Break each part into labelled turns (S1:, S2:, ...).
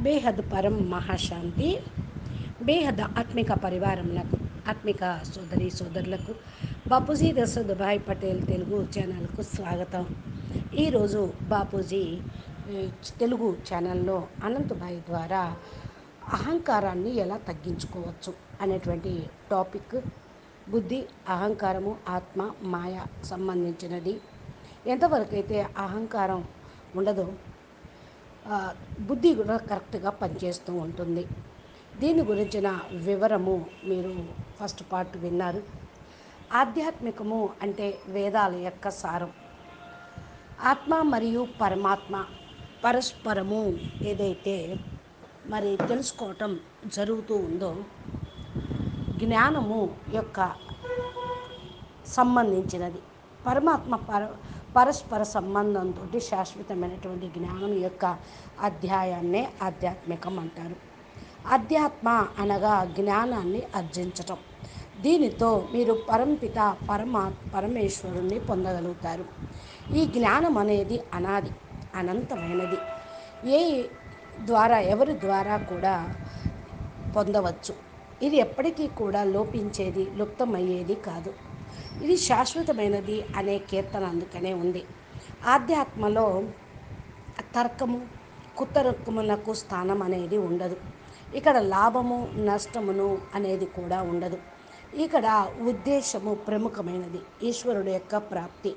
S1: బేహద్ పరం మహాశాంతి. బేహద్ ఆత్మిక పరివారములకు, ఆత్మిక సోదరి సోదరులకు బాపూజీ దశరథభాయ్ పటేల్ తెలుగు ఛానల్కు స్వాగతం. ఈరోజు బాపూజీ తెలుగు ఛానల్లో అనంతభాయ్ ద్వారా అహంకారాన్ని ఎలా తగ్గించుకోవచ్చు అనేటువంటి టాపిక్. బుద్ధి, అహంకారము, ఆత్మ, మాయ సంబంధించినది. ఎంతవరకైతే అహంకారం ఉండదో బుద్ధి కూడా కరెక్ట్గా పనిచేస్తూ ఉంటుంది. దీని గురించిన వివరము మీరు ఫస్ట్ పార్ట్ విన్నారు. ఆధ్యాత్మికము అంటే వేదాల యొక్క సారం. ఆత్మ మరియు పరమాత్మ పరస్పరము ఏదైతే మరి తెలుసుకోవటం జరుగుతూ ఉందో, జ్ఞానము యొక్క సంబంధించినది. పరమాత్మ పరస్పర సంబంధంతో శాశ్వతమైనటువంటి జ్ఞానం యొక్క అధ్యాయాన్నే ఆధ్యాత్మికం అంటారు. అధ్యాత్మ అనగా జ్ఞానాన్ని ఆర్జించటం. దీనితో మీరు పరంపిత పరమేశ్వరుణ్ణి పొందగలుగుతారు. ఈ జ్ఞానం అనేది అనాది, అనంతమైనది. ఎవరి ద్వారా కూడా పొందవచ్చు. ఇది ఎప్పటికీ కూడా లోపించేది, లుప్తమయ్యేది కాదు. ఇది శాశ్వతమైనది అనే కీర్తన అందుకనే ఉంది. ఆధ్యాత్మలో తర్కము, కుతర్కములకు స్థానం అనేది ఉండదు. ఇక్కడ లాభము, నష్టమును అనేది కూడా ఉండదు. ఇక్కడ ఉద్దేశము ప్రముఖమైనది, ఈశ్వరుడు యొక్క ప్రాప్తి.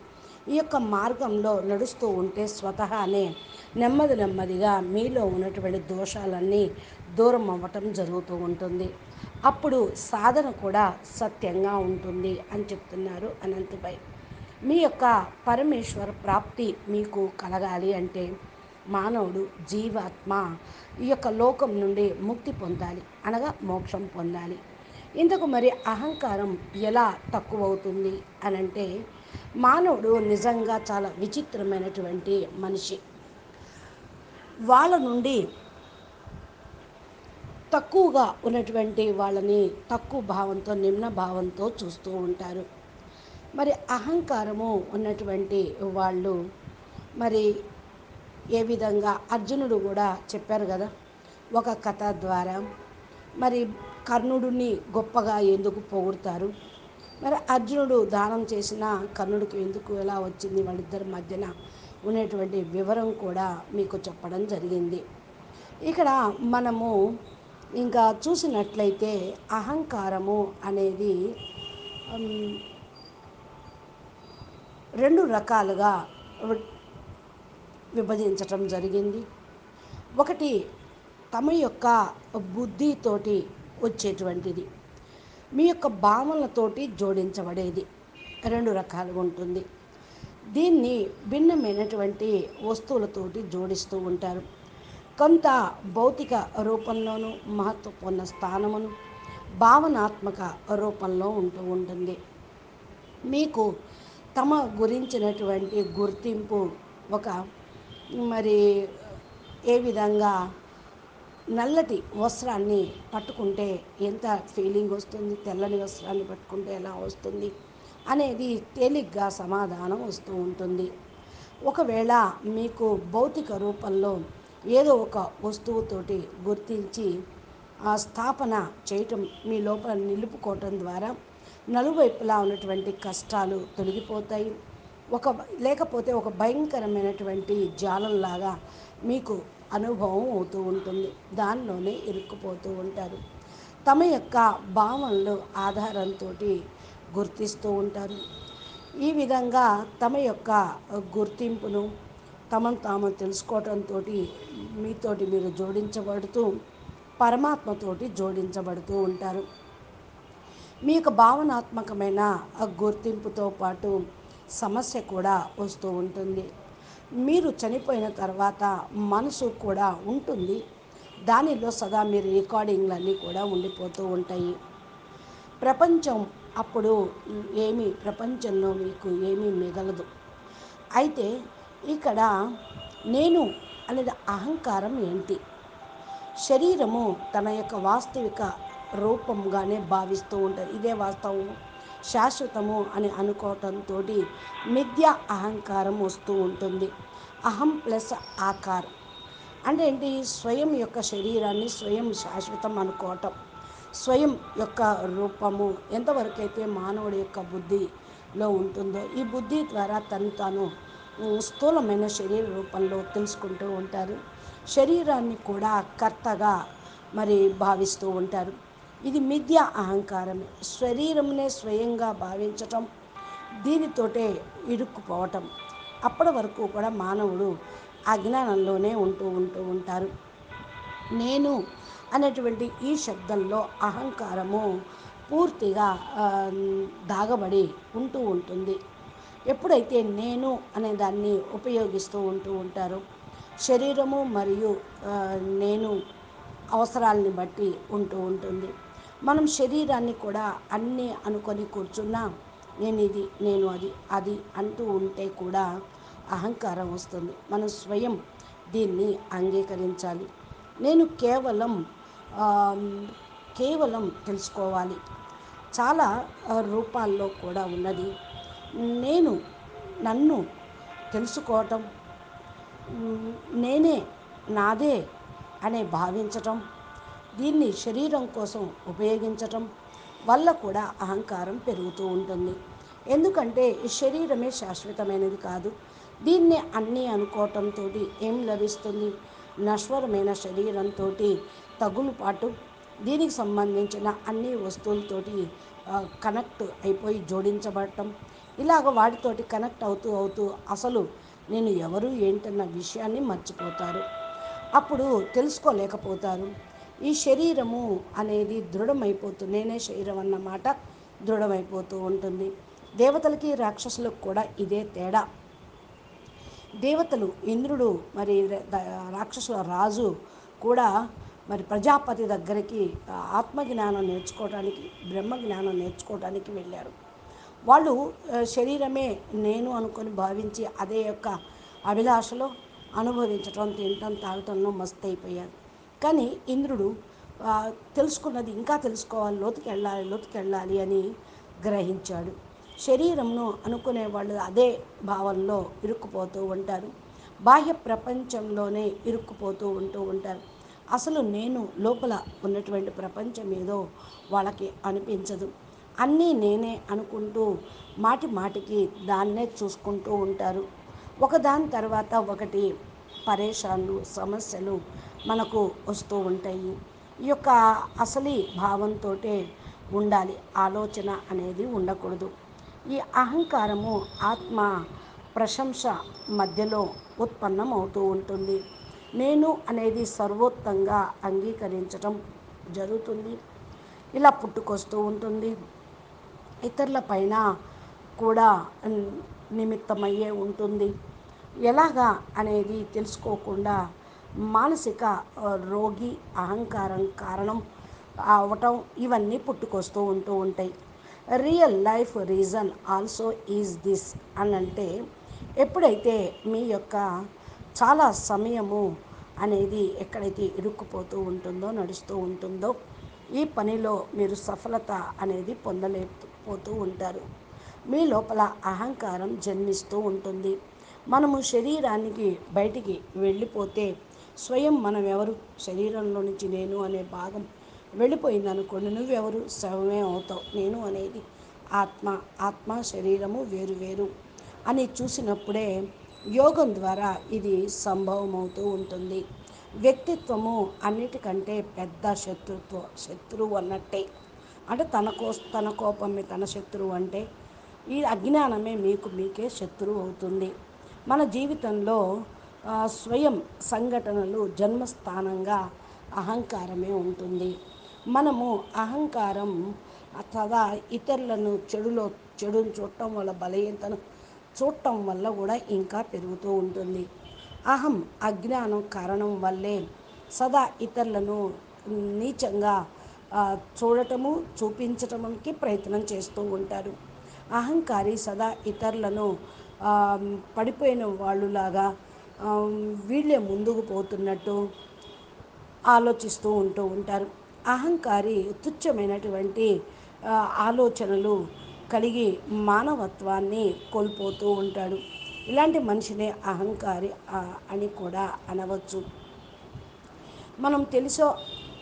S1: ఈ యొక్క మార్గంలో నడుస్తూ ఉంటే స్వతహానే నెమ్మదిగా మీలో ఉన్నటువంటి దోషాలన్నీ దూరం అవ్వటం జరుగుతూ ఉంటుంది. అప్పుడు సాధన కూడా సత్యంగా ఉంటుంది అని చెప్తున్నారు అనంతభాయ్. మీ యొక్క పరమేశ్వర ప్రాప్తి మీకు కలగాలి అంటే మానవుడు, జీవాత్మ ఈ యొక్క లోకం నుండి ముక్తి పొందాలి, అనగా మోక్షం పొందాలి. ఇందుకు మరి అహంకారం ఎలా తక్కువవుతుంది అనంటే, మానవుడు నిజంగా చాలా విచిత్రమైనటువంటి మనిషి. వాళ్ళ నుండి తక్కువగా ఉన్నటువంటి వాళ్ళని తక్కువ భావంతో, నిమ్న భావంతో చూస్తూ ఉంటారు. మరి అహంకారము ఉన్నటువంటి వాళ్ళు మరి ఏ విధంగా, అర్జునుడు కూడా చెప్పారు కదా ఒక కథ ద్వారా, మరి కర్ణుడిని గొప్పగా ఎందుకు పొగుడుతారు, మరి అర్జునుడు దానం చేసిన కర్ణుడికి ఎందుకు ఎలా వచ్చింది, వాళ్ళిద్దరి మధ్యన ఉండేటువంటి వివరం కూడా మీకు చెప్పడం జరిగింది. ఇక్కడ మనము ఇంకా చూసినట్లయితే అహంకారము అనేది రెండు రకాలుగా విభజించటం జరిగింది. ఒకటి తమ యొక్క బుద్ధితోటి వచ్చేటువంటిది, మీ యొక్క భావనలతోటి జోడించబడేది. రెండు రకాలుగా ఉంటుంది. దీన్ని భిన్నమైనటువంటి వస్తువులతోటి జోడిస్తూ ఉంటారు. కొంత భౌతిక రూపంలోనూ మహత్వపూర్ణ స్థానమును భావనాత్మక రూపంలో ఉంటూ ఉంటుంది. మీకు తమ గురించినటువంటి గుర్తింపు ఒక మరి ఏ విధంగా నల్లటి వస్త్రాన్ని పట్టుకుంటే ఎంత ఫీలింగ్ వస్తుంది, తెల్లని వస్త్రాన్ని పట్టుకుంటే ఎలా వస్తుంది అనేది తేలిగ్గా సమాధానం వస్తూ ఉంటుంది. ఒకవేళ మీకు భౌతిక రూపంలో ఏదో ఒక వస్తువుతోటి గుర్తించి ఆ స్థాపన చేయటం, మీ లోపల నిలుపుకోవటం ద్వారా నలువైపులా ఉన్నటువంటి కష్టాలు తొలగిపోతాయి. లేకపోతే ఒక భయంకరమైనటువంటి జాలంలాగా మీకు అనుభవం అవుతూ ఉంటుంది. దానిలోనే ఇరుక్కుపోతూ ఉంటారు. తమ యొక్క భావనలు ఆధారంతో గుర్తిస్తూ ఉంటారు. ఈ విధంగా తమ యొక్క గుర్తింపును తమను తాము తెలుసుకోవటంతో మీతోటి మీరు జోడించబడుతూ పరమాత్మతోటి జోడించబడుతూ ఉంటారు. మీ యొక్క భావనాత్మకమైన గుర్తింపుతో పాటు సమస్య కూడా వస్తూ ఉంటుంది. మీరు చనిపోయిన తర్వాత మనసు కూడా ఉంటుంది. దానిలో సదా మీరు రికార్డింగ్లన్నీ కూడా ఉండిపోతూ ఉంటాయి. ప్రపంచం అప్పుడు ప్రపంచంలో మీకు ఏమీ మిగలదు. అయితే ఇక్కడ నేను అనేది అహంకారం ఏంటి? శరీరము తన యొక్క వాస్తవిక రూపంగానే భావిస్తూ ఉంటుంది. ఇదే వాస్తవము, శాశ్వతము అని అనుకోవటంతో మిథ్యా అహంకారం వస్తూ ఉంటుంది. అహం ప్లస్ ఆకారం, అంటే ఏంటి, స్వయం యొక్క శరీరాన్ని స్వయం శాశ్వతం అనుకోవటం. స్వయం యొక్క రూపము ఎంతవరకైతే మానవుడి యొక్క బుద్ధిలో ఉంటుందో, ఈ బుద్ధి ద్వారా తను తాను స్థూలమైన శరీర రూపంలో తెలుసుకుంటూ ఉంటారు. శరీరాన్ని కూడా కర్తగా మరి భావిస్తూ ఉంటారు. ఇది మిథ్య అహంకారమే. శరీరంనే స్వయంగా భావించటం, దీనితోటే ఇరుక్కుపోవటం. అప్పటి వరకు కూడా మానవుడు అజ్ఞానంలోనే ఉంటూ ఉంటారు. నేను అనేటువంటి ఈ శబ్దంలో అహంకారము పూర్తిగా దాగబడి ఉంటుంది. ఎప్పుడైతే నేను అనే దాన్ని ఉపయోగిస్తూ ఉంటారో, శరీరము మరియు నేను అవసరాలని బట్టి ఉంటుంది. మనం శరీరాన్ని కూడా అన్నీ అనుకొని కూర్చున్నా, నేను ఇది, నేను అది, అది అంటూ ఉంటే కూడా అహంకారం వస్తుంది. మనం స్వయం దీన్ని అంగీకరించాలి. నేను ఆ, కేవలం తెలుసుకోవాలి. చాలా రూపాల్లో కూడా ఉన్నది. నేను నన్ను తెలుసుకోవటం, నేనే నాదే అనే భావించటం, దీన్ని శరీరం కోసం ఉపయోగించటం వల్ల కూడా అహంకారం పెరుగుతూ ఉంటుంది. ఎందుకంటే ఈ శరీరమే శాశ్వతమైనది కాదు. దీన్ని అన్నీ అనుకోవటంతో ఏం లభిస్తుంది? నశ్వరమైన శరీరంతో తగులుపాటు, దీనికి సంబంధించిన అన్ని వస్తువులతోటి కనెక్ట్ అయిపోయి జోడించబడటం, ఇలాగ వాటితోటి కనెక్ట్ అవుతూ అసలు నేను ఎవరు ఏంటన్న విషయాన్ని మర్చిపోతారు. అప్పుడు తెలుసుకోలేకపోతారు. ఈ శరీరము అనేది దృఢమైపోతుంది. నేనే శరీరం అన్నమాట దృఢమైపోతూ ఉంటుంది. దేవతలకి రాక్షసులకు కూడా ఇదే తేడా. దేవతలు ఇంద్రుడు మరి రాక్షసుల రాజు కూడా మరి ప్రజాపతి దగ్గరికి ఆత్మజ్ఞానం నేర్చుకోవడానికి, బ్రహ్మజ్ఞానం నేర్చుకోవడానికి వెళ్ళారు. వాళ్ళు శరీరమే నేను అనుకొని భావించి అదే యొక్క అభిలాషలో అనుభవించటం, తినటం, తాగటంలో మస్తు అయిపోయారు. కానీ ఇంద్రుడు తెలుసుకున్నది ఇంకా తెలుసుకోవాలి, లోతుకెళ్ళాలి అని గ్రహించాడు. శరీరంను అనుకునే వాళ్ళు అదే భావంలో ఇరుక్కుపోతూ ఉంటారు. బాహ్య ప్రపంచంలోనే ఇరుక్కుపోతూ ఉంటారు. అసలు నేను లోపల ఉన్నటువంటి ప్రపంచం ఏదో వాళ్ళకి అనిపించదు. అన్నీ నేనే అనుకుంటూ మాటికి దాన్నే చూసుకుంటూ ఉంటారు. ఒకదాని తర్వాత ఒకటి పరేషాన్లు, సమస్యలు మనకు వస్తూ ఉంటాయి. ఈ యొక్క అసలీ భావంతో ఉండాలి, ఆలోచన అనేది ఉండకూడదు. ఈ అహంకారము ఆత్మ ప్రశంస మధ్యలో ఉత్పన్నమవుతూ ఉంటుంది. నేను అనేది సర్వోత్తంగా అంగీకరించటం జరుగుతుంది. ఇలా పుట్టుకొస్తూ ఉంటుంది. ఇతరుల పైన కూడా నిమిత్తమయ్యే ఉంటుంది. ఎలాగా అనేది తెలుసుకోకుండా మానసిక రోగి అహంకారం కారణం అవటం, ఇవన్నీ పుట్టుకొస్తూ ఉంటాయి. Real life reason also is this అని అంటే, ఎప్పుడైతే మీ యొక్క చాలా సమయము అనేది ఎక్కడైతే ఇరుక్కుపోతూ ఉంటుందో, నడుస్తూ ఉంటుందో, ఈ పనిలో మీరు సఫలత అనేది పొందలేకపోతూ ఉంటారు. మీ లోపల అహంకారం జన్మిస్తూ ఉంటుంది. మనము శరీరానికి బయటికి వెళ్ళిపోతే స్వయం మనం ఎవరు, శరీరంలో నుంచి నేను అనే భాగం వెళ్ళిపోయింది అనుకోండి, నువ్వెవరు, శవమే అవుతావు. నేను అనేది ఆత్మ, ఆత్మ శరీరము వేరు వేరు అని చూసినప్పుడే యోగం ద్వారా ఇది సంభవం అవుతూ ఉంటుంది. వ్యక్తిత్వము అన్నిటికంటే పెద్ద శత్రువు అన్నట్టే. అంటే తన కోపమే తన శత్రువు అంటే, ఈ అజ్ఞానమే మీకే శత్రువు అవుతుంది. మన జీవితంలో స్వయం సంఘటనలు జన్మస్థానంగా అహంకారమే ఉంటుంది. మనము అహంకారం సదా ఇతరులను చెడును చూడటం వల్ల, బలహీనతను చూడటం వల్ల కూడా ఇంకా పెరుగుతూ ఉంటుంది. అహం అజ్ఞానం కారణం వల్లే సదా ఇతరులను నీచంగా చూడటము, చూపించటానికి ప్రయత్నం చేస్తూ ఉంటారు. అహంకారి సదా ఇతరులను పడిపోయిన వాళ్ళులాగా వీళ్ళే ముందుకు పోతున్నట్టు ఆలోచిస్తూ ఉంటారు. అహంకారి తుచ్చమైనటువంటి ఆలోచనలు కలిగి మానవత్వాన్ని కోల్పోతూ ఉంటాడు. ఇలాంటి మనిషినే అహంకారి అని కూడా అనవచ్చు. మనం తెలుసో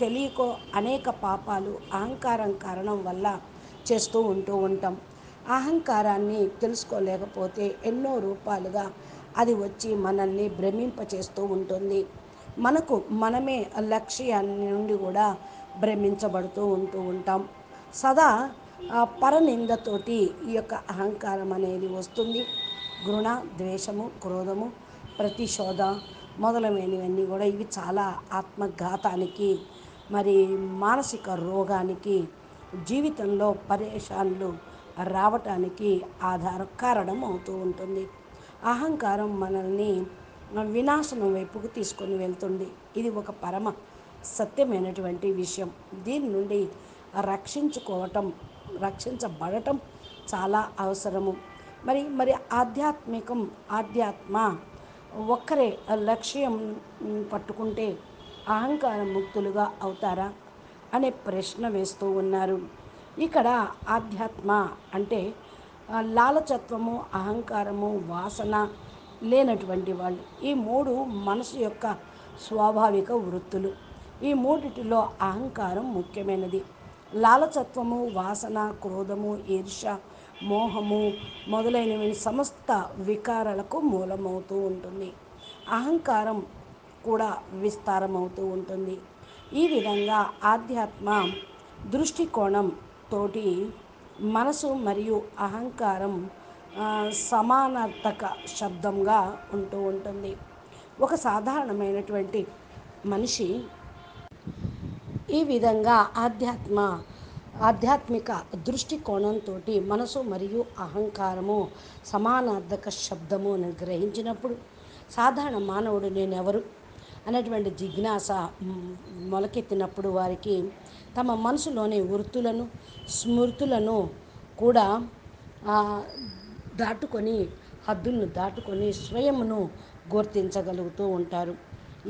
S1: తెలియకో అనేక పాపాలు అహంకారం కారణం వల్ల చేస్తూ ఉంటాం. అహంకారాన్ని తెలుసుకోలేకపోతే ఎన్నో రూపాలుగా అది వచ్చి మనల్ని భ్రమింపచేస్తూ ఉంటుంది. మనకు మనమే లక్ష్యాన్ని నుండి కూడా భ్రమించబడుతూ ఉంటాం. సదా పరనిందతోటి ఈ యొక్క అహంకారం అనేది వస్తుంది. గుణ, ద్వేషము, క్రోధము, ప్రతిశోధ మొదలైనవన్నీ కూడా ఇవి చాలా ఆత్మఘాతానికి, మరి మానసిక రోగానికి, జీవితంలో పరేషాన్లు రావటానికి కారణం అవుతూ ఉంటుంది. అహంకారం మనల్ని వినాశనం వైపుకు తీసుకొని వెళ్తుంది. ఇది ఒక పరమ సత్యమైనటువంటి విషయం. దీని నుండి రక్షించుకోవటం రక్షించబడటం చాలా అవసరము. మరి ఆధ్యాత్మ ఒక్కరే లక్ష్యం పట్టుకుంటే అహంకార ముక్తులుగా అవుతారా అనే ప్రశ్న వేస్తూ ఉన్నారు. ఇక్కడ ఆధ్యాత్మ అంటే లాలచత్వము, అహంకారము, వాసన లేనటువంటి వాళ్ళు. ఈ మూడు మనసు యొక్క స్వాభావిక వృత్తులు. ఈ మూడిటిలో అహంకారం ముఖ్యమైనది. లాలచత్వము, వాసన, క్రోధము, ఈర్ష్య, మోహము మొదలైనవి సమస్త వికారాలకు మూలమవుతూ ఉంటుంది. అహంకారం కూడా విస్తారమవుతూ ఉంటుంది. ఈ విధంగా ఆధ్యాత్మ దృష్టికోణం తోటి మనసు మరియు అహంకారం సమానార్థక శబ్దంగా ఉంటూ ఉంటుంది. ఒక సాధారణమైనటువంటి మనిషి ఈ విధంగా ఆధ్యాత్మిక దృష్టికోణంతో మనసు మరియు అహంకారము సమానార్థక శబ్దము అని గ్రహించినప్పుడు సాధారణ మానవుడు నేనెవరు అనేటువంటి జిజ్ఞాస మొలకెత్తినప్పుడు వారికి తమ మనసులోని వృత్తులను, స్మృతులను కూడా దాటుకొని, హద్దులను దాటుకొని స్వయమును గుర్తించగలుగుతూ ఉంటారు.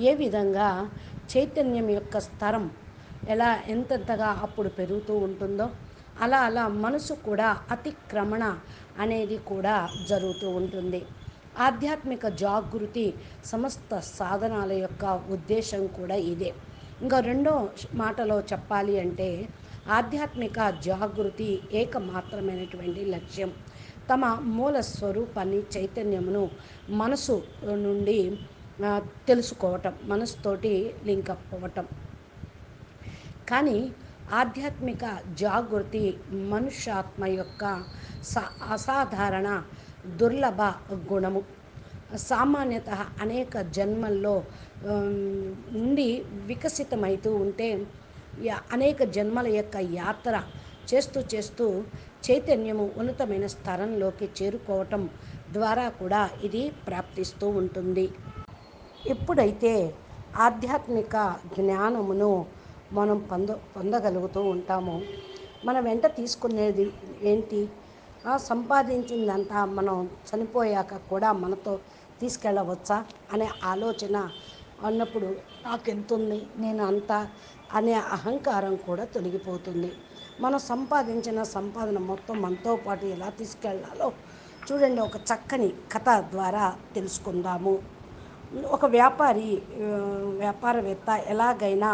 S1: ఏ విధంగా చైతన్యం యొక్క స్తరం ఎంతెంతగా అప్పుడు పెరుగుతూ ఉంటుందో అలా మనసు కూడా అతిక్రమణ అనేది కూడా జరుగుతూ ఉంటుంది. ఆధ్యాత్మిక జాగృతి సమస్త సాధనాల యొక్క ఉద్దేశం కూడా ఇదే. ఇంకా రెండో మాటలో చెప్పాలి అంటే ఆధ్యాత్మిక జాగృతి ఏకమాత్రమైనటువంటి లక్ష్యం తమ మూల స్వరూపాన్ని, చైతన్యమును మనసు నుండి తెలుసుకోవటం, మనసుతోటి లింకప్ అవ్వటం. కానీ ఆధ్యాత్మిక జాగృతి మనుష్యాత్మ యొక్క అసాధారణ దుర్లభ గుణము. సామాన్యత అనేక జన్మల్లో నుండి వికసితమవుతూ ఉంటే అనేక జన్మల యొక్క యాత్ర చేస్తూ చైతన్యము ఉన్నతమైన స్థలంలోకి చేరుకోవటం ద్వారా కూడా ఇది ప్రాప్తిస్తూ ఉంటుంది. ఎప్పుడైతే ఆధ్యాత్మిక జ్ఞానమును మనం పొందగలుగుతూ ఉంటామో మన వెంట తీసుకునేది ఏంటి? సంపాదించిందంతా మనం చనిపోయాక కూడా మనతో తీసుకెళ్ళవచ్చా అనే ఆలోచన అన్నప్పుడు నాకెంతుంది, నేను అంతా అనే అహంకారం కూడా తొలగిపోతుంది. మనం సంపాదించిన సంపాదన మొత్తం మనతో పాటు ఎలా తీసుకెళ్లాలో చూడండి, ఒక చక్కని కథ ద్వారా తెలుసుకుందాము. ఒక వ్యాపారవేత్త ఎలాగైనా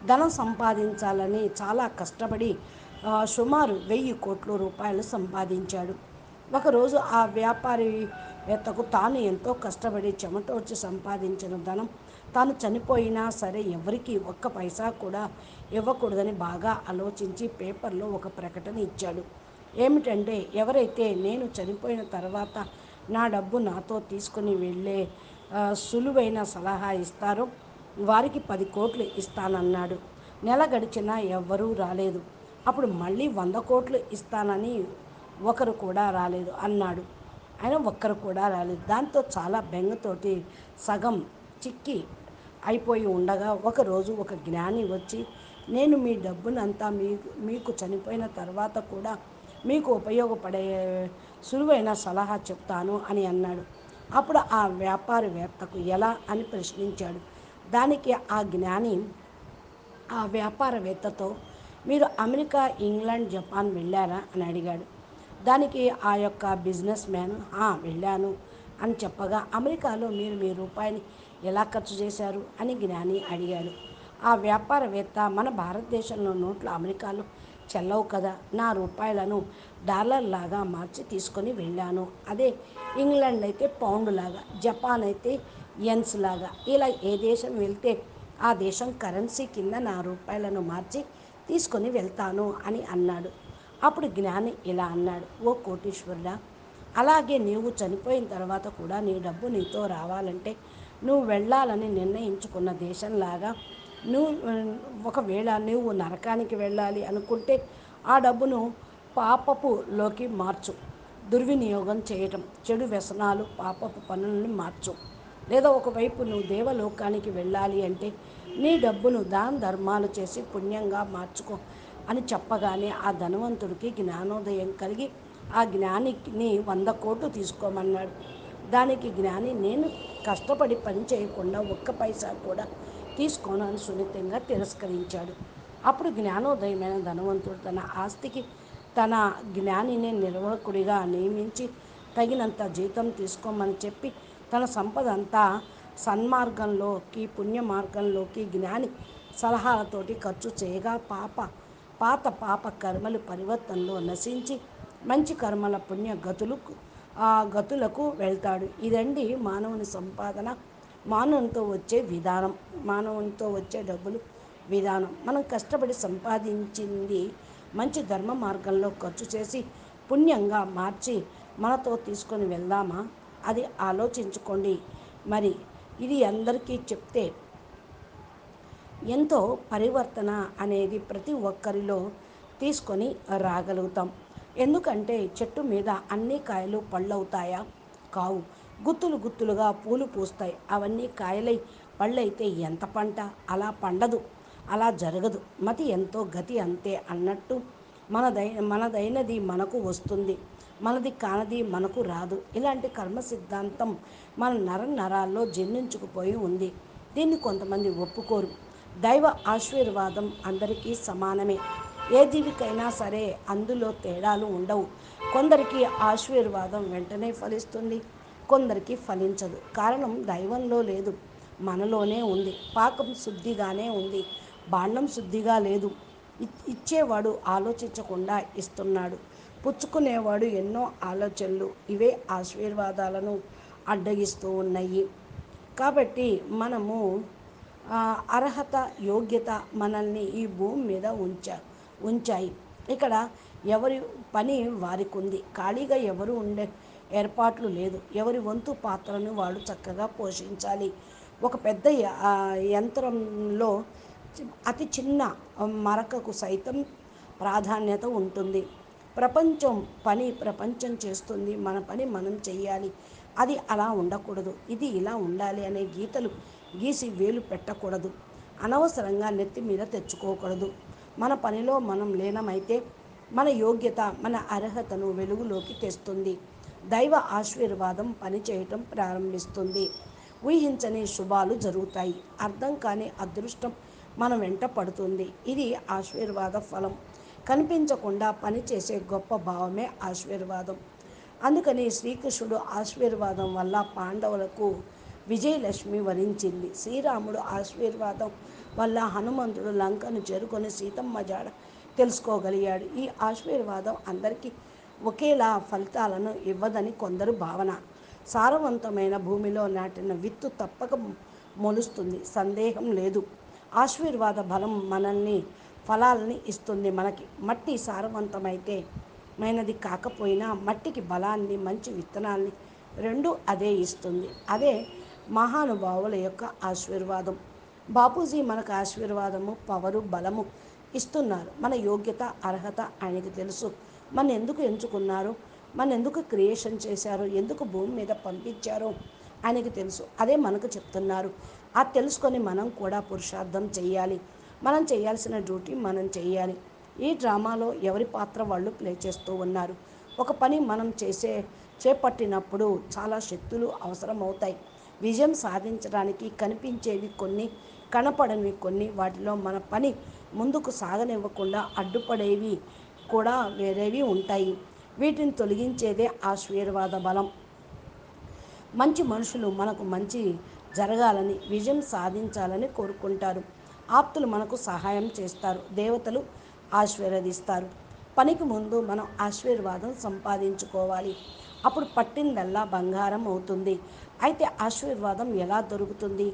S1: ధనం సంపాదించాలని చాలా కష్టపడి సుమారు 1000 కోట్ల రూపాయలు సంపాదించాడు. ఒకరోజు ఆ వ్యాపారవేత్తకు తాను ఎంతో కష్టపడి చెమటోడ్చి సంపాదించిన ధనం తాను చనిపోయినా సరే ఎవరికి ఒక్క పైసా కూడా ఇవ్వకూడదని బాగా ఆలోచించి పేపర్లో ఒక ప్రకటన ఇచ్చాడు. ఏమిటంటే, ఎవరైతే నేను చనిపోయిన తర్వాత నా డబ్బు నాతో తీసుకుని వెళ్ళే సులువైన సలహా ఇస్తారో వారికి 10 కోట్లు ఇస్తానన్నాడు. నెల గడిచినా ఎవ్వరూ రాలేదు. అప్పుడు మళ్ళీ 100 కోట్లు ఇస్తానని ఒకరు కూడా రాలేదు అన్నాడు. అయినా ఒక్కరు కూడా రాలేదు. దాంతో చాలా బెంగతోటి సగం చిక్కి అయిపోయి ఉండగా ఒకరోజు ఒక జ్ఞాని వచ్చి, నేను మీ డబ్బునంతా మీకు చనిపోయిన తర్వాత కూడా మీకు ఉపయోగపడే సులువైన సలహా చెప్తాను అని అన్నాడు. అప్పుడు ఆ వ్యాపారవేత్తకు ఎలా అని ప్రశ్నించాడు. దానికి ఆ జ్ఞాని ఆ వ్యాపారవేత్తతో, మీరు అమెరికా, ఇంగ్లాండ్, జపాన్ వెళ్ళారా అని అడిగాడు. దానికి ఆ యొక్క బిజినెస్ మ్యాన్ వెళ్ళాను అని చెప్పగా, అమెరికాలో మీరు మీ రూపాయిని ఎలా ఖర్చు చేశారు అని జ్ఞాని అడిగాడు. ఆ వ్యాపారవేత్త మన భారతదేశంలో నోట్లు అమెరికాలో చెల్లవు కదా, నా రూపాయలను డాలర్లాగా మార్చి తీసుకొని వెళ్ళాను. అదే ఇంగ్లాండ్ అయితే పౌండ్ లాగా, జపాన్ అయితే యెన్స్ లాగా, ఇలా ఏ దేశం వెళ్తే ఆ దేశం కరెన్సీ కింద నా రూపాయలను మార్చి తీసుకొని వెళ్తాను అని అన్నాడు. అప్పుడు జ్ఞాని ఇలా అన్నాడు, ఓ కోటీశ్వరుడా, అలాగే నీవు చనిపోయిన తర్వాత కూడా నీ డబ్బు నీతో రావాలంటే నువ్వు వెళ్ళాలని నిర్ణయించుకున్న దేశంలాగా నువ్వు ఒకవేళ నువ్వు నరకానికి వెళ్ళాలి అనుకుంటే ఆ డబ్బును పాపపులోకి మార్చు. దుర్వినియోగం చేయటం, చెడు వ్యసనాలు, పాపపు పనులను మార్చు. లేదా ఒకవైపు నువ్వు దేవలోకానికి వెళ్ళాలి అంటే నీ డబ్బును దాన ధర్మాలు చేసి పుణ్యంగా మార్చుకో అని చెప్పగానే ఆ ధనవంతుడికి జ్ఞానోదయం కలిగి ఆ జ్ఞానికి 100 కోట్లు తీసుకోమన్నాడు. దానికి జ్ఞాని, నేను కష్టపడి పని చేయకుండా ఒక్క పైసా కూడా తీసుకోను అని సున్నితంగా తిరస్కరించాడు. అప్పుడు జ్ఞానోదయమైన ధనవంతుడు తన ఆస్తికి తన జ్ఞానిని నిర్వాహకుడిగా నియమించి తగినంత జీతం తీసుకోమని చెప్పి తన సంపద అంతా సన్మార్గంలోకి పుణ్య మార్గంలోకి జ్ఞాని సలహాలతోటి ఖర్చు చేయగా పాత కర్మలు పరివర్తనలో నశించి మంచి కర్మల పుణ్య గతులకు వెళ్తాడు. ఇదండి మానవుని సంపాదన, మానవునితో వచ్చే విధానం, మానవునితో వచ్చే డబ్బులు విధానం. మనం కష్టపడి సంపాదించింది మంచి ధర్మ మార్గంలో ఖర్చు చేసి పుణ్యంగా మార్చి మనతో తీసుకొని వెళ్దామా? అది ఆలోచించుకోండి. మరి ఇది అందరికీ చెప్తే ఎంతో పరివర్తన అనేది ప్రతి ఒక్కరిలో తీసుకొని రాగలుగుతాం. ఎందుకంటే చెట్టు మీద అన్ని కాయలు పళ్ళవుతాయా? కావు. గుత్తులు గుత్తులుగా పూలు పూస్తాయి. అవన్నీ కాయలై పళ్ళైతే ఎంత పంట? అలా పండదు, అలా జరగదు. మతి ఎంతో గతి అంతే అన్నట్టు మనదైనది మనకు వస్తుంది, మనది కానిది మనకు రాదు. ఇలాంటి కర్మ సిద్ధాంతం మన నరాల్లో జీర్ణించుకుపోయి ఉంది. దీన్ని కొంతమంది ఒప్పుకోరు. దైవ ఆశీర్వాదం అందరికీ సమానమే. ఏ జీవికైనా సరే అందులో తేడాలు ఉండవు. కొందరికి ఆశీర్వాదం వెంటనే ఫలిస్తుంది, కొందరికి ఫలించదు. కారణం దైవంలో లేదు, మనలోనే ఉంది. పాకం శుద్ధిగానే ఉంది, భాండం శుద్ధిగా లేదు. ఇచ్చేవాడు ఆలోచించకుండా ఇస్తున్నాడు, పుచ్చుకునేవాడు ఎన్నో ఆలోచనలు. ఇవే ఆశీర్వాదాలను అడ్డగిస్తూ ఉన్నాయి. కాబట్టి మనము అర్హత, యోగ్యత మనల్ని ఈ భూమి మీద ఉంచాయి. ఇక్కడ ఎవరి పని వారికి ఉంది. ఖాళీగా ఎవరు ఉండే ఏర్పాట్లు లేదు. ఎవరి వంతు పాత్రను వాడు చక్కగా పోషించాలి. ఒక పెద్ద యంత్రంలో అతి చిన్న మరకకు సైతం ప్రాధాన్యత ఉంటుంది. ప్రపంచం చేస్తుంది, మన పని మనం చెయ్యాలి. అది అలా ఉండకూడదు, ఇది ఇలా ఉండాలి అనే గీతలు గీసి వేలు పెట్టకూడదు. అనవసరంగా నెత్తి మీద తెచ్చుకోకూడదు. మన పనిలో మనం లీనమైతే మన యోగ్యత, మన అర్హతను వెలుగులోకి తెస్తుంది. దైవ ఆశీర్వాదం పనిచేయటం ప్రారంభిస్తుంది. ఊహించని శుభాలు జరుగుతాయి. అర్థం కాని అదృష్టం మన వెంట పడుతుంది. ఇది ఆశీర్వాద ఫలం. కనిపించకుండా పనిచేసే గొప్ప భావమే ఆశీర్వాదం. అందుకని శ్రీకృష్ణుడు ఆశీర్వాదం వల్ల పాండవులకు విజయలక్ష్మి వరించింది. శ్రీరాముడు ఆశీర్వాదం వల్ల హనుమంతుడు లంకను చేరుకొని సీతమ్మ జాడ తెలుసుకోగలిగాడు. ఈ ఆశీర్వాదం అందరికీ ఒకేలా ఫలితాలను ఇవ్వదని కొందరు భావన. సారవంతమైన భూమిలో నాటిన విత్తు తప్పక మొలుస్తుంది, సందేహం లేదు. ఆశీర్వాద బలం మనల్ని ఫలాలని ఇస్తుంది. మనకి మట్టి సారవంతమైతే మైనది కాకపోయినా మట్టికి బలాన్ని, మంచి విత్తనాల్ని రెండు అదే ఇస్తుంది. అదే మహానుభావుల యొక్క ఆశీర్వాదం. బాపూజీ మనకు ఆశీర్వాదము, పవరు, బలము ఇస్తున్నారు. మన యోగ్యత, అర్హత ఆయనకి తెలుసు. మన ఎందుకు ఎంచుకున్నారు, మన ఎందుకు క్రియేషన్ చేశారు, ఎందుకు భూమి మీద పంపించారో ఆయనకి తెలుసు. అదే మనకు చెప్తున్నారు. అది తెలుసుకొని మనం కూడా పురుషార్థం చేయాలి. మనం చేయాల్సిన డ్యూటీ మనం చేయాలి. ఈ డ్రామాలో ఎవరి పాత్ర వాళ్ళు ప్లే చేస్తూ ఉన్నారు. ఒక పని మనం చేపట్టినప్పుడు చాలా శక్తులు అవసరమవుతాయి. విజయం సాధించడానికి కనిపించేవి కొన్ని, కనపడనివి కొన్ని. వాటిలో మన పని ముందుకు సాగనివ్వకుండా అడ్డుపడేవి కూడా వేరేవి ఉంటాయి. వీటిని తొలగించేదే ఆశీర్వాద బలం. మంచి మనుషులు మనకు మంచి జరగాలని, విజయం సాధించాలని కోరుకుంటారు. ఆప్తులు మనకు సహాయం చేస్తారు, దేవతలు ఆశీర్వదిస్తారు. పనికి ముందు మనం ఆశీర్వాదం సంపాదించుకోవాలి, అప్పుడు పట్టిందల్లా బంగారం అవుతుంది. అయితే ఆశీర్వాదం ఎలా దొరుకుతుంది,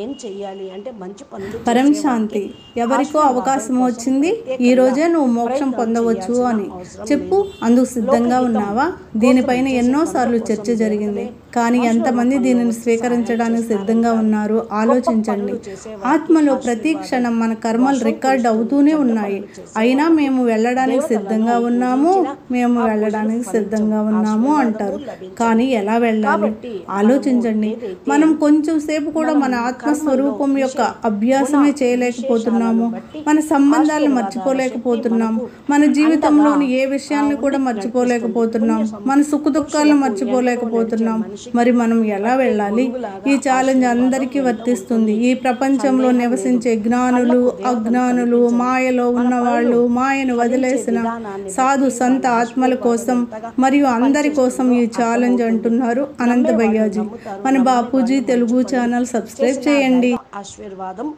S1: ఏం చెయ్యాలి అంటే మంచి పనులు
S2: పరం
S1: చేసేవారికి
S2: శాంతి. ఎవరికో
S1: ఆశీర్వాదం
S2: అవకాశం
S1: కోసం
S2: వచ్చింది, ఈ
S1: ప్రత్యేకంగా
S2: రోజే నువ్వు మోక్షం
S1: ప్రయత్నం
S2: పొందవచ్చు
S1: చేయాల్సిన
S2: అని
S1: అవసరం
S2: చెప్పు.
S1: లేదు.
S2: అందుకు సిద్ధంగా
S1: లోకహితం
S2: ఉన్నావా?
S1: కోసం
S2: దీనిపైన
S1: చేసే
S2: ఎన్నోసార్లు
S1: పనుల
S2: చర్చ
S1: కోసం
S2: జరిగింది,
S1: దేవతలే
S2: కానీ
S1: మనుషుల
S2: ఎంతమంది
S1: రూపంలో
S2: దీనిని
S1: వచ్చి సహాయం
S2: స్వీకరించడానికి సిద్ధంగా
S1: చేస్తారంటారు.
S2: ఉన్నారు?
S1: గొప్ప
S2: ఆలోచించండి.
S1: పనులు చేసేవారికి
S2: ఆత్మలో ప్రతి
S1: ఆశీర్వాదం
S2: క్షణం మన కర్మలు
S1: వర్షం
S2: రికార్డ్
S1: కురుస్తుంది.
S2: అవుతూనే
S1: చెడ్డ
S2: ఉన్నాయి.
S1: పనులు
S2: అయినా
S1: చేసేవాళ్లకు
S2: మేము వెళ్ళడానికి
S1: దేవతలను
S2: సిద్ధంగా ఉన్నాము,
S1: పూజించిన
S2: మేము
S1: ఆ పూజలు
S2: వెళ్ళడానికి సిద్ధంగా
S1: ఫలించవు,
S2: ఉన్నాము
S1: ఆశీర్వాదము
S2: అంటారు.
S1: లభించదు.
S2: కానీ ఎలా వెళ్ళాలి?
S1: కాబట్టి
S2: ఆలోచించండి.
S1: ఏదైతే
S2: మనం కొంచెం సేపు కూడా
S1: మనం
S2: మన
S1: కర్మల్లో
S2: ఆత్మస్వరూపం యొక్క అభ్యాసమే
S1: గుణ
S2: చేయలేకపోతున్నాము.
S1: విశేషాలను బట్టి
S2: మన సంబంధాలను
S1: ఆశీర్వాదాల శక్తి
S2: మర్చిపోలేకపోతున్నాము.
S1: మనకు
S2: మన జీవితంలోని
S1: అండగా
S2: ఏ విషయాన్ని కూడా
S1: ఉండి
S2: మర్చిపోలేకపోతున్నాం.
S1: నడిపిస్తుంది.
S2: మన సుఖ దుఃఖాలను
S1: పురుషులకు ఎండలో నడిచే
S2: మర్చిపోలేకపోతున్నాం.
S1: మనిషికి
S2: మరి మనం ఎలా
S1: పట్టే
S2: వెళ్ళాలి?
S1: గొడుగులాగా
S2: ఈ ఛాలెంజ్
S1: ఆశీర్వాదం
S2: అందరికీ
S1: వెంట
S2: వర్తిస్తుంది.
S1: ఉంటుంది.
S2: ఈ ప్రపంచంలో
S1: సందేహం లేదు.
S2: నివసించే జ్ఞానులు,
S1: కళ్ళకు దేవతలు
S2: అజ్ఞానులు,
S1: కనిపించరు.
S2: మాయలో
S1: మన
S2: ఉన్నవాళ్ళు,
S1: పనులు
S2: మాయను
S1: ఫలించే
S2: వదిలేసిన
S1: విధానాన్ని
S2: సాధు
S1: బట్టి
S2: సంత
S1: వాళ్ళ
S2: ఆత్మల
S1: ఆశీర్వాదం
S2: కోసం
S1: ఎంతగా
S2: మరియు అందరి కోసం ఈ
S1: పనిచేస్తుందో
S2: ఛాలెంజ్
S1: అర్థమవుతుంది.
S2: అంటున్నారు అనంత
S1: నమ్మేవాళ్ళు
S2: భయ్యాజీ.
S1: నమ్ముతారు,
S2: మన
S1: నమ్మని
S2: బాపూజీ
S1: వాళ్ళు
S2: తెలుగు
S1: మంచి పనులు
S2: ఛానల్ సబ్స్క్రైబ్
S1: చేసిన
S2: చేయండి.
S1: దైవ ఆశీర్వాదం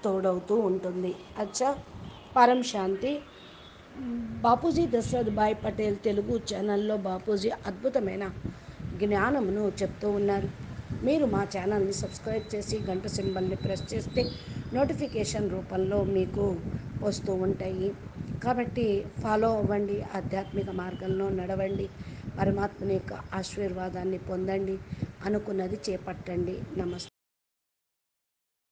S1: తోడవుతూ ఉంటుంది. అచ్చా, పరం శాంతి. బాపూజీ దశరథ్ భాయ్ పటేల్ తెలుగు ఛానల్లో బాపూజీ అద్భుతమైన జ్ఞానమును చెప్తూ ఉన్నారు. మీరు మా ఛానల్ని సబ్స్క్రైబ్ చేసి గంట సింబల్ని ప్రెస్ చేస్తే నోటిఫికేషన్ రూపంలో మీకు వస్తూ ఉంటాయి. కాబట్టి ఫాలో అవ్వండి, ఆధ్యాత్మిక మార్గంలో నడవండి, పరమాత్మని యొక్క ఆశీర్వాదాన్ని పొందండి, అనుకున్నది చేపట్టండి. నమస్తే.